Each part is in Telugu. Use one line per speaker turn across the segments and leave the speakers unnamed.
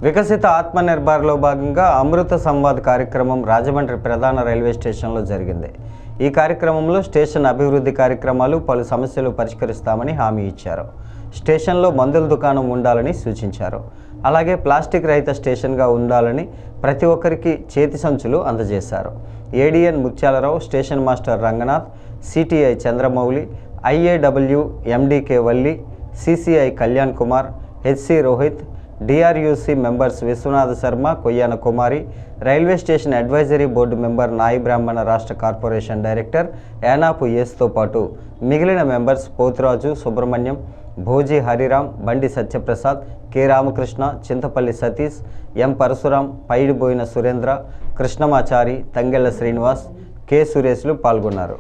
వికసిత ఆత్మనిర్భర్లో భాగంగా అమృత సంవాద్ కార్యక్రమం రాజమండ్రి ప్రధాన రైల్వే స్టేషన్లో జరిగింది. ఈ కార్యక్రమంలో స్టేషన్ అభివృద్ధి కార్యక్రమాలు, పలు సమస్యలు పరిష్కరిస్తామని హామీ ఇచ్చారు. స్టేషన్లో మందుల దుకాణం ఉండాలని సూచించారు. అలాగే ప్లాస్టిక్ రహిత స్టేషన్గా ఉండాలని ప్రతి ఒక్కరికి చేతి సంచులు అందజేశారు. ADN Muthyalarao, station master Ranganath, CTI Chandramouli, IAW MDK Valli, CCI Kalyan Kumar, HC Rohit, DRUC members Vishwanatha Sharma, Koyyana Kumari, railway station advisory board member Nayi Brahmana Rashtra corporation director Yanapu యేస్తో పాటు మిగిలిన members Poturaju, Subrahmanyam, Bhoji Hariram, Bandi Satyaprasad, K Ramakrishna, Chintapalli Satish, M Parasuram, Paidiboina Surendra, Krishnamachari, Tangella Srinivas, K సురేష్లు పాల్గొన్నారు.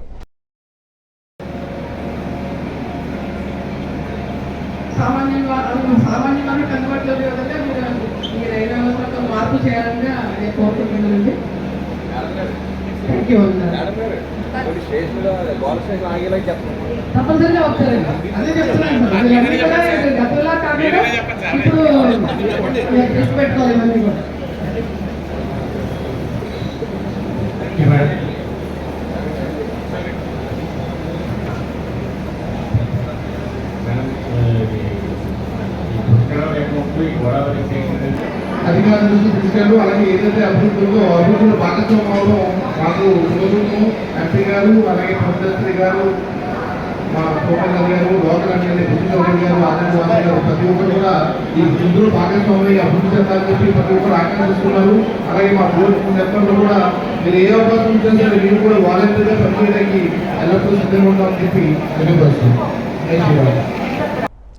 సామాన్యంగానే కనబడలేదు కదంటే మీరు ఈ రైల్వే వ్యవస్థలో మార్పు చేయాలని నేను కోరుకుంటున్నానండి. Thank you. తప్పనిసరిగా వస్తారండి, అదే చెప్తున్నాను. గతంలా కాకుండా ఇప్పుడు దృష్టి పెట్టుకోవాలి ఇవన్నీ కూడా.
అధికారుల దృష్టి తీసుకెళ్ళు. అలాగే ఏదైతే అభివృద్ధిలో భాగస్వామ్యంలో మాకు ప్రభుత్వము, ఎంపీ గారు, అలాగే ప్రధానమంత్రి గారు, మా సోమల్ గారు, లోకల్ ఎమ్మెల్యే బుద్ధి గారు, ఆనంద్ గారు, ప్రతి ఒక్కరు కూడా ఈ వృద్ధులు భాగస్వామ్యం అభివృద్ధి చెందాలని చెప్పి ప్రతి ఒక్కరు ఆకాంక్షిస్తున్నారు. అలాగే మా బోర్డు మెంబర్లు కూడా మీరు ఏ అవకాశం ఉంటుందో మీరు కూడా వాలంటీర్గా పనిచేయడానికి ఎల్లప్పుడూ సిద్ధంగా ఉంటామని చెప్పి తెలియపరుస్తున్నాం.